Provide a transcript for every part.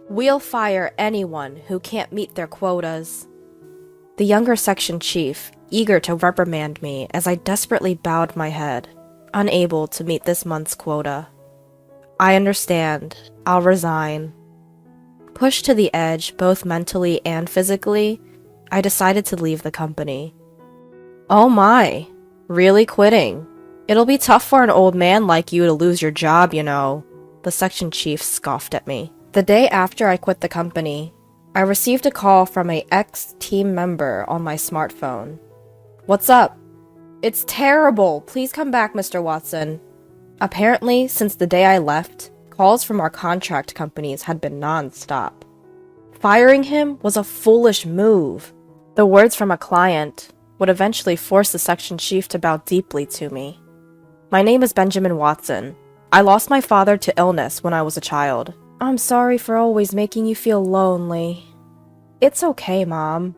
We'll fire anyone who can't meet their quotas. The younger section chief, eager to reprimand me as I desperately bowed my head, unable to meet this month's quota. I understand. I'll resign. Pushed to the edge, both mentally and physically, I decided to leave the company. Oh my, really quitting? It'll be tough for an old man like you to lose your job, you know, the section chief scoffed at me. The day after I quit the company, I received a call from an ex-team member on my smartphone. What's up? It's terrible. Please come back, Mr. Watson. Apparently, since the day I left, calls from our contract companies had been non-stop. Firing him was a foolish move. The words from a client would eventually force the section chief to bow deeply to me. My name is Benjamin Watson. I lost my father to illness when I was a child. I'm sorry for always making you feel lonely. It's okay, Mom.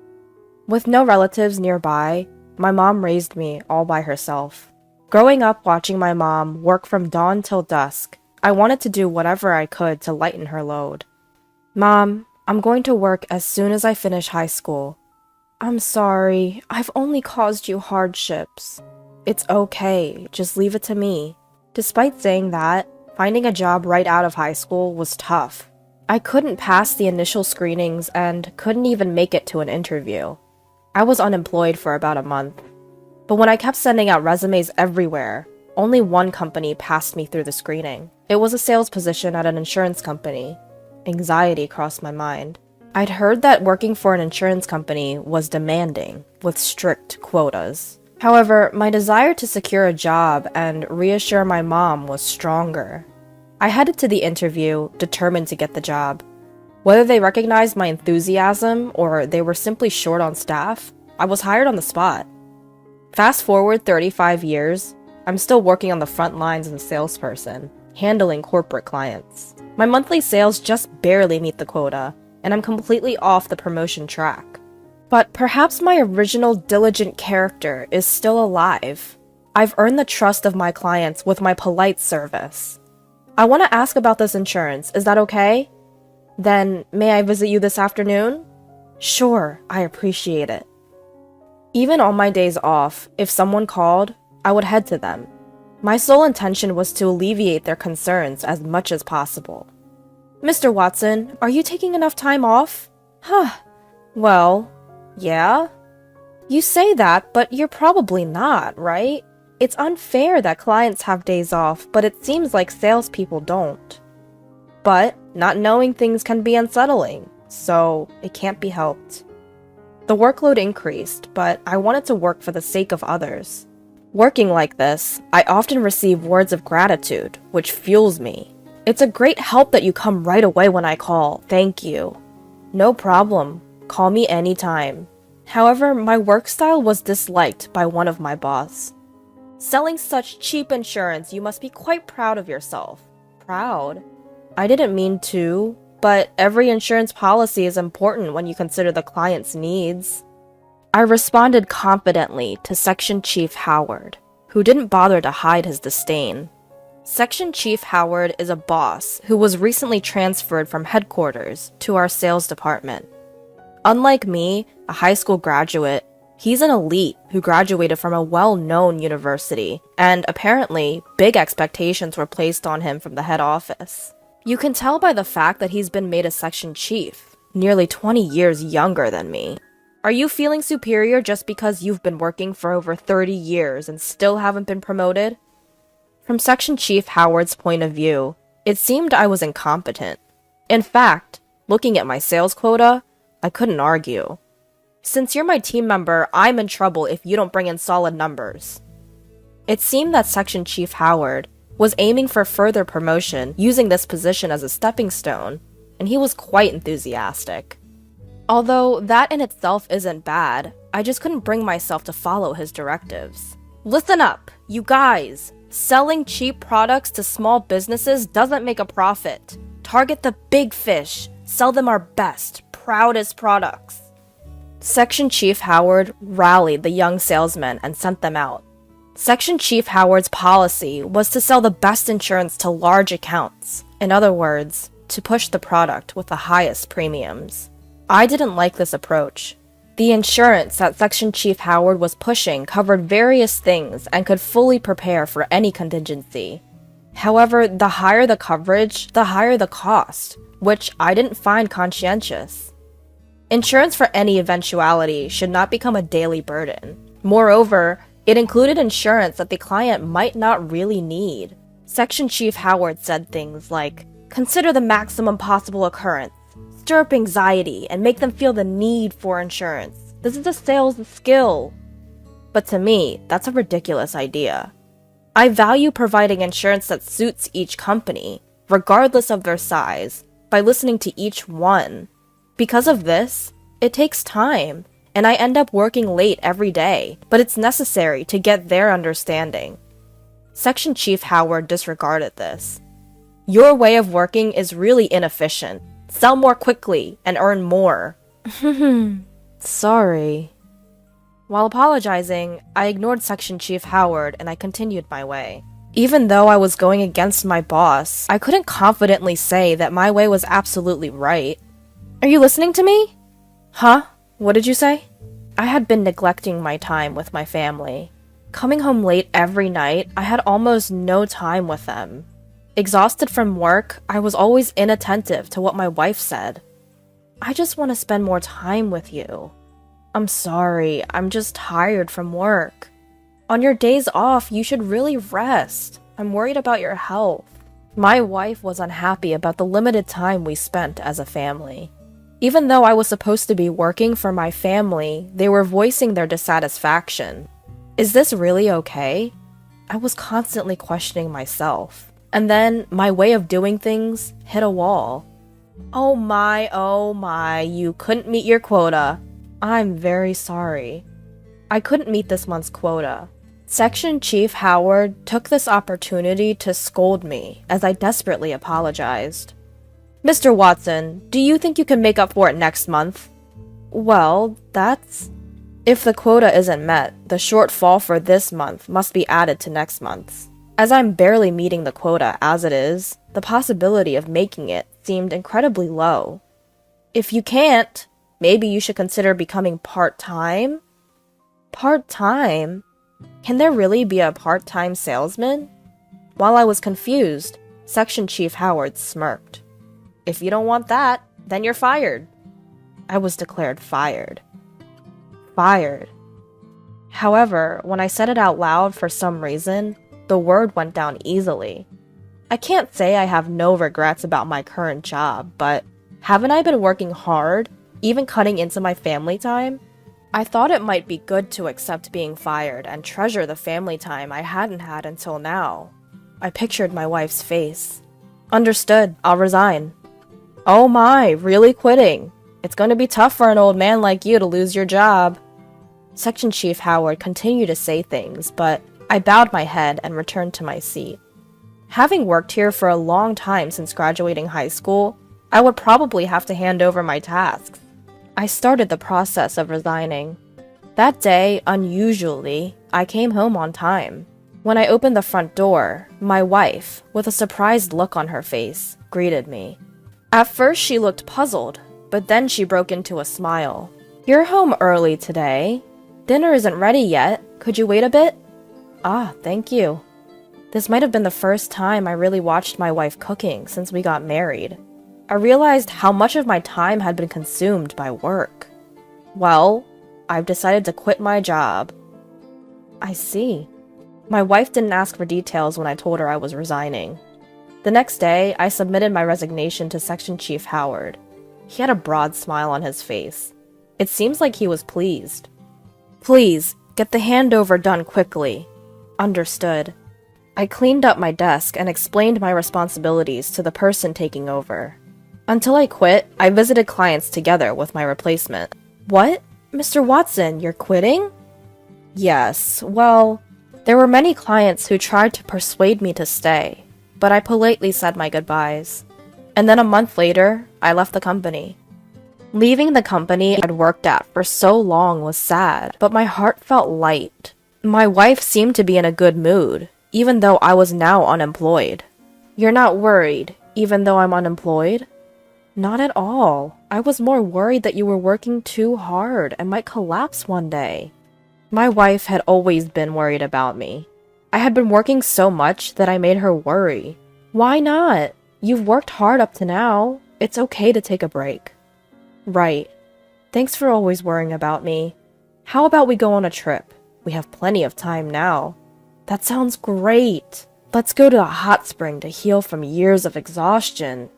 With no relatives nearby, my mom raised me all by herself. Growing up watching my mom work from dawn till dusk, I wanted to do whatever I could to lighten her load. Mom, I'm going to work as soon as I finish high school. I'm sorry, I've only caused you hardships. It's okay, just leave it to me. Despite saying that, finding a job right out of high school was tough. I couldn't pass the initial screenings and couldn't even make it to an interview. I was unemployed for about a month. But when I kept sending out resumes everywhere, only one company passed me through the screening. It was a sales position at an insurance company. Anxiety crossed my mind. I'd heard that working for an insurance company was demanding, with strict quotas. However, my desire to secure a job and reassure my mom was stronger. I headed to the interview, determined to get the job. Whether they recognized my enthusiasm or they were simply short on staff, I was hired on the spot. Fast forward 35 years, I'm still working on the front lines as a salesperson, handling corporate clients. My monthly sales just barely meet the quota, and I'm completely off the promotion track. But perhaps my original diligent character is still alive. I've earned the trust of my clients with my polite service. I want to ask about this insurance, is that okay? Then, may I visit you this afternoon? Sure, I appreciate it. Even on my days off, if someone called, I would head to them. My sole intention was to alleviate their concerns as much as possible. Mr. Watson, are you taking enough time off? Well, yeah? You say that, but you're probably not, right? It's unfair that clients have days off, but it seems like salespeople don't. But not knowing things can be unsettling, so it can't be helped. The workload increased, but I wanted to work for the sake of others. Working like this, I often receive words of gratitude, which fuels me. It's a great help that you come right away when I call, thank you. No problem, call me anytime. However, my work style was disliked by one of my boss. Selling such cheap insurance, you must be quite proud of yourself. Proud? I didn't mean to, but every insurance policy is important when you consider the client's needs. I responded confidently to Section Chief Howard, who didn't bother to hide his disdain. Section Chief Howard is a boss who was recently transferred from headquarters to our sales department. Unlike me, a high school graduate, he's an elite who graduated from a well-known university, and apparently, big expectations were placed on him from the head office. You can tell by the fact that he's been made a section chief, nearly 20 years younger than me. Are you feeling superior just because you've been working for over 30 years and still haven't been promoted? From Section Chief Howard's point of view, it seemed I was incompetent. In fact, looking at my sales quota, I couldn't argue. Since you're my team member, I'm in trouble if you don't bring in solid numbers. It seemed that Section Chief Howard was aiming for further promotion using this position as a stepping stone, and he was quite enthusiastic. Although that in itself isn't bad, I just couldn't bring myself to follow his directives. Listen up, you guys! Selling cheap products to small businesses doesn't make a profit. Target the big fish. Sell them our best, proudest products. Section Chief Howard rallied the young salesmen and sent them out. Section Chief Howard's policy was to sell the best insurance to large accounts. In other words, to push the product with the highest premiums. I didn't like this approach. The insurance that Section Chief Howard was pushing covered various things and could fully prepare for any contingency. However, the higher the coverage, the higher the cost, which I didn't find conscientious. Insurance for any eventuality should not become a daily burden. Moreover, it included insurance that the client might not really need. Section Chief Howard said things like, "Consider the maximum possible occurrence, stir up anxiety, and make them feel the need for insurance. This is a sales skill." But to me, that's a ridiculous idea. I value providing insurance that suits each company, regardless of their size, by listening to each one. Because of this, it takes time, and I end up working late every day, but it's necessary to get their understanding. Section Chief Howard disregarded this. "Your way of working is really inefficient. Sell more quickly and earn more." Sorry. While apologizing, I ignored Section Chief Howard and I continued my way. Even though I was going against my boss, I couldn't confidently say that my way was absolutely right. "Are you listening to me?" "Huh? What did you say?" I had been neglecting my time with my family. Coming home late every night, I had almost no time with them. Exhausted from work, I was always inattentive to what my wife said. "I just want to spend more time with you." "I'm sorry, I'm just tired from work." "On your days off, you should really rest. I'm worried about your health." My wife was unhappy about the limited time we spent as a family. Even though I was supposed to be working for my family, they were voicing their dissatisfaction. Is this really okay? I was constantly questioning myself. And then, my way of doing things hit a wall. Oh my, you couldn't meet your quota. I'm very sorry. I couldn't meet this month's quota. Section Chief Howard took this opportunity to scold me as I desperately apologized. "Mr. Watson, do you think you can make up for it next month?" "Well, that's..." "If the quota isn't met, the shortfall for this month must be added to next month's. As I'm barely meeting the quota as it is, the possibility of making it seemed incredibly low. If you can't, maybe you should consider becoming part-time?" "Part-time? Can there really be a part-time salesman?" While I was confused, Section Chief Howard smirked. "If you don't want that, then you're fired." I was declared fired. Fired. However, when I said it out loud for some reason, the word went down easily. I can't say I have no regrets about my current job, but haven't I been working hard, even cutting into my family time? I thought it might be good to accept being fired and treasure the family time I hadn't had until now. I pictured my wife's face. "Understood, I'll resign." "Oh my, really quitting? It's going to be tough for an old man like you to lose your job." Section Chief Howard continued to say things, but I bowed my head and returned to my seat. Having worked here for a long time since graduating high school, I would probably have to hand over my tasks. I started the process of resigning. That day, unusually, I came home on time. When I opened the front door, my wife, with a surprised look on her face, greeted me. At first she looked puzzled, but then she broke into a smile. "You're home early today. Dinner isn't ready yet. Could you wait a bit?" "Ah, thank you." This might have been the first time I really watched my wife cooking since we got married. I realized how much of my time had been consumed by work. "Well, I've decided to quit my job." "I see." My wife didn't ask for details when I told her I was resigning. The next day, I submitted my resignation to Section Chief Howard. He had a broad smile on his face. It seems like he was pleased. "Please, get the handover done quickly." Understood. I cleaned up my desk and explained my responsibilities to the person taking over. Until I quit, I visited clients together with my replacement. "What? Mr. Watson, you're quitting?" "Yes, well, there were many clients who tried to persuade me to stay, but I politely said my goodbyes. And then a month later, I left the company. Leaving the company I'd worked at for so long was sad, but my heart felt light. My wife seemed to be in a good mood, even though I was now unemployed. "You're not worried, even though I'm unemployed?" Not at all. I was more worried that you were working too hard and might collapse one day. My wife had always been worried about me. I had been working so much that I made her worry. Why not? You've worked hard up to now. It's okay to take a break. Right. Thanks for always worrying about me. How about we go on a trip? We have plenty of time now. That sounds great. Let's go to a hot spring to heal from years of exhaustion.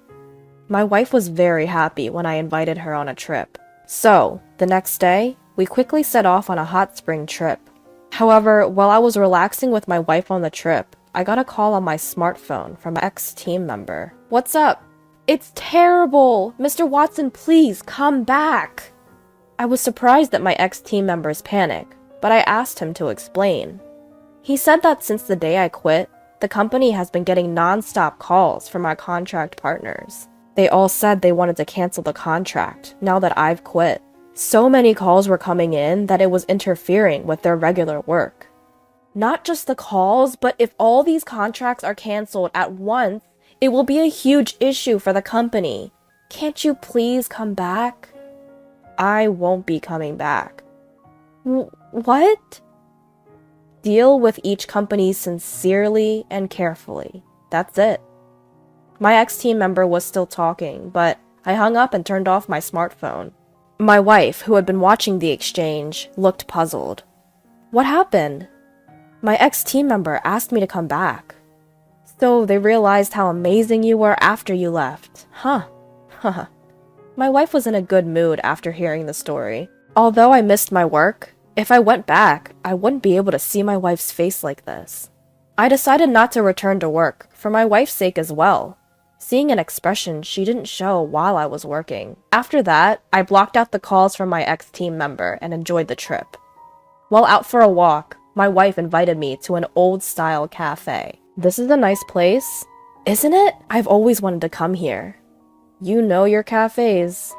My wife was very happy when I invited her on a trip. So, the next day, we quickly set off on a hot spring trip. However, while I was relaxing with my wife on the trip, I got a call on my smartphone from an ex-team member. What's up? It's terrible! Mr. Watson, please come back! I was surprised at my ex-team member's panic, but I asked him to explain. He said that since the day I quit, the company has been getting non-stop calls from our contract partners. They all said they wanted to cancel the contract now that I've quit. So many calls were coming in that it was interfering with their regular work. Not just the calls, but if all these contracts are canceled at once, it will be a huge issue for the company. Can't you please come back? I won't be coming back. What? Deal with each company sincerely and carefully. That's it. My ex-team member was still talking, but I hung up and turned off my smartphone. My wife, who had been watching the exchange, looked puzzled. What happened? My ex-team member asked me to come back. So they realized how amazing you were after you left. Huh. My wife was in a good mood after hearing the story. Although I missed my work, if I went back, I wouldn't be able to see my wife's face like this. I decided not to return to work, for my wife's sake as well. Seeing an expression she didn't show while I was working. After that, I blocked out the calls from my ex-team member and enjoyed the trip. While out for a walk, my wife invited me to an old-style cafe. This is a nice place, isn't it? I've always wanted to come here. You know your cafes.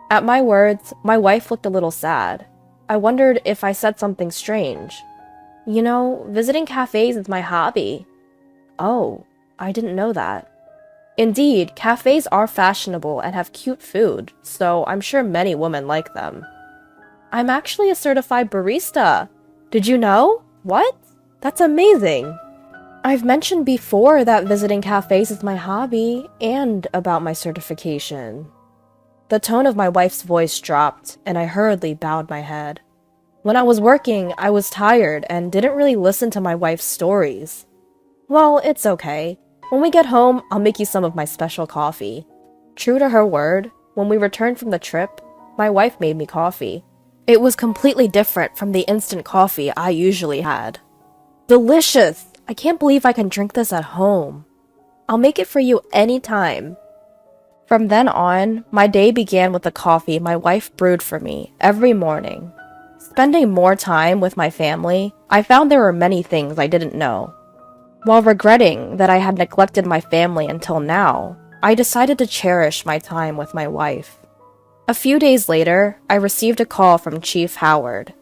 At my words, my wife looked a little sad. I wondered if I said something strange. You know, visiting cafes is my hobby. Oh, I didn't know that. Indeed, cafes are fashionable and have cute food, so I'm sure many women like them. I'm actually a certified barista. Did you know? What? That's amazing. I've mentioned before that visiting cafes is my hobby and about my certification. The tone of my wife's voice dropped, and I hurriedly bowed my head. When I was working, I was tired and didn't really listen to my wife's stories. Well, it's okay. When we get home, I'll make you some of my special coffee. True to her word, when we returned from the trip, my wife made me coffee. It was completely different from the instant coffee I usually had. Delicious! I can't believe I can drink this at home. I'll make it for you anytime. From then on, my day began with the coffee my wife brewed for me every morning. Spending more time with my family, I found there were many things I didn't know. While regretting that I had neglected my family until now, I decided to cherish my time with my wife. A few days later, I received a call from Chief Howard.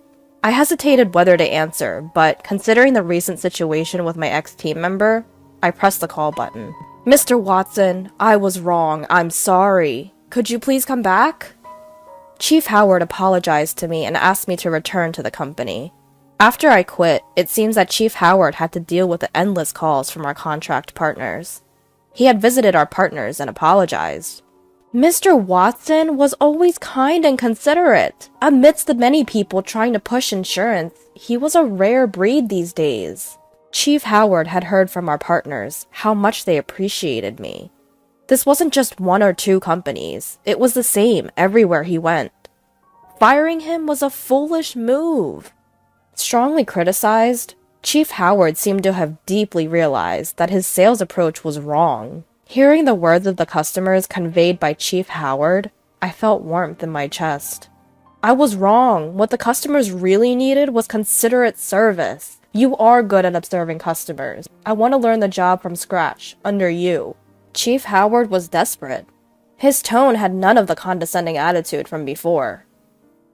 I hesitated whether to answer, but considering the recent situation with my ex-team member, I pressed the call button. Mr. Watson, I was wrong. I'm sorry. Could you please come back? Chief Howard apologized to me and asked me to return to the company. After I quit, it seems that Chief Howard had to deal with the endless calls from our contract partners. He had visited our partners and apologized. Mr. Watson was always kind and considerate. Amidst the many people trying to push insurance, he was a rare breed these days. Chief Howard had heard from our partners how much they appreciated me. This wasn't just one or two companies. It was the same everywhere he went. Firing him was a foolish move. Strongly criticized, Chief Howard seemed to have deeply realized that his sales approach was wrong. Hearing the words of the customers conveyed by Chief Howard, I felt warmth in my chest. I was wrong. What the customers really needed was considerate service. You are good at observing customers. I want to learn the job from scratch, under you. Chief Howard was desperate. His tone had none of the condescending attitude from before.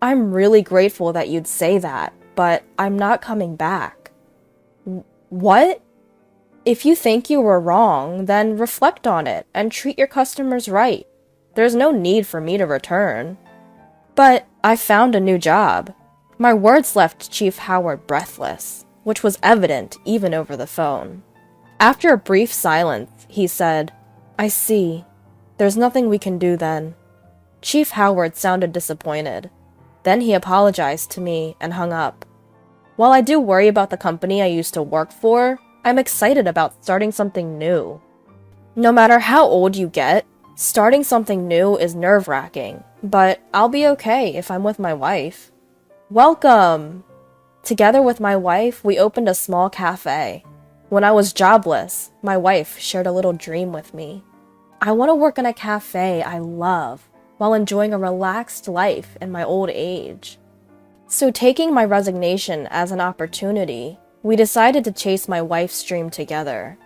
I'm really grateful that you'd say that, but I'm not coming back. What? If you think you were wrong, then reflect on it and treat your customers right. There's no need for me to return. But I found a new job. My words left Chief Howard breathless, which was evident even over the phone. After a brief silence, he said, "I see. There's nothing we can do then." Chief Howard sounded disappointed. Then he apologized to me and hung up. While I do worry about the company I used to work for, I'm excited about starting something new. No matter how old you get, starting something new is nerve-wracking, but I'll be okay if I'm with my wife. Welcome! Together with my wife, we opened a small cafe. When I was jobless, my wife shared a little dream with me. I want to work in a cafe I love while enjoying a relaxed life in my old age. So taking my resignation as an opportunity, we decided to chase my wife's dream together.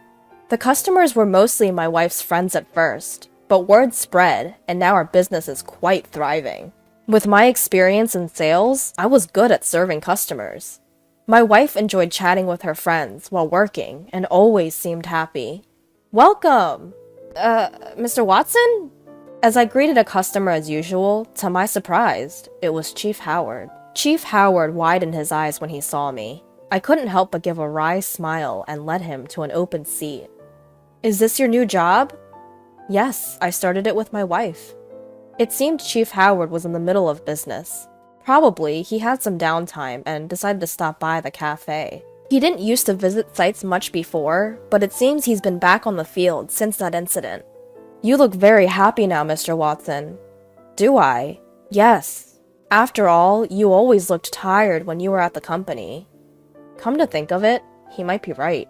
The customers were mostly my wife's friends at first, but word spread, and now our business is quite thriving. With my experience in sales, I was good at serving customers. My wife enjoyed chatting with her friends while working and always seemed happy. "Welcome! Mr. Watson?" As I greeted a customer as usual, to my surprise, it was Chief Howard. Chief Howard widened his eyes when he saw me. I couldn't help but give a wry smile and led him to an open seat. "Is this your new job?" "Yes, I started it with my wife." It seemed Chief Howard was in the middle of business. Probably he had some downtime and decided to stop by the cafe. He didn't used to visit sites much before, but it seems he's been back on the field since that incident. "You look very happy now, Mr. Watson." "Do I?" "Yes. After all, you always looked tired when you were at the company." Come to think of it, he might be right.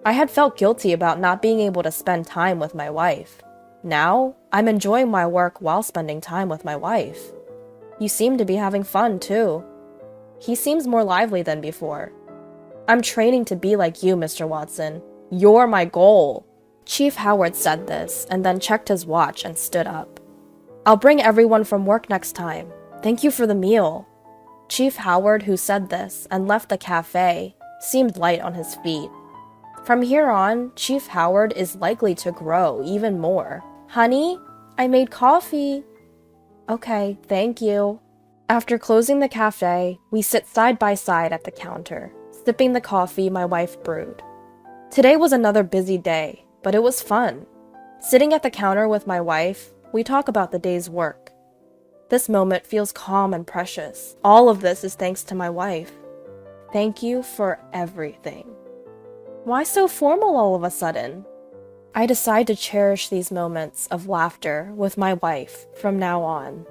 I had felt guilty about not being able to spend time with my wife. Now, I'm enjoying my work while spending time with my wife. "You seem to be having fun, too." He seems more lively than before. "I'm training to be like you, Mr. Watson. You're my goal." Chief Howard said this and then checked his watch and stood up. "I'll bring everyone from work next time. Thank you for the meal." Chief Howard, who said this and left the cafe, seemed light on his feet. From here on, Chief Howard is likely to grow even more. "Honey, I made coffee." "Okay, thank you." After closing the cafe, we sit side by side at the counter, sipping the coffee my wife brewed. Today was another busy day, but it was fun. Sitting at the counter with my wife, we talk about the day's work. This moment feels calm and precious. All of this is thanks to my wife. Thank you for everything. Why so formal all of a sudden? I decide to cherish these moments of laughter with my wife from now on.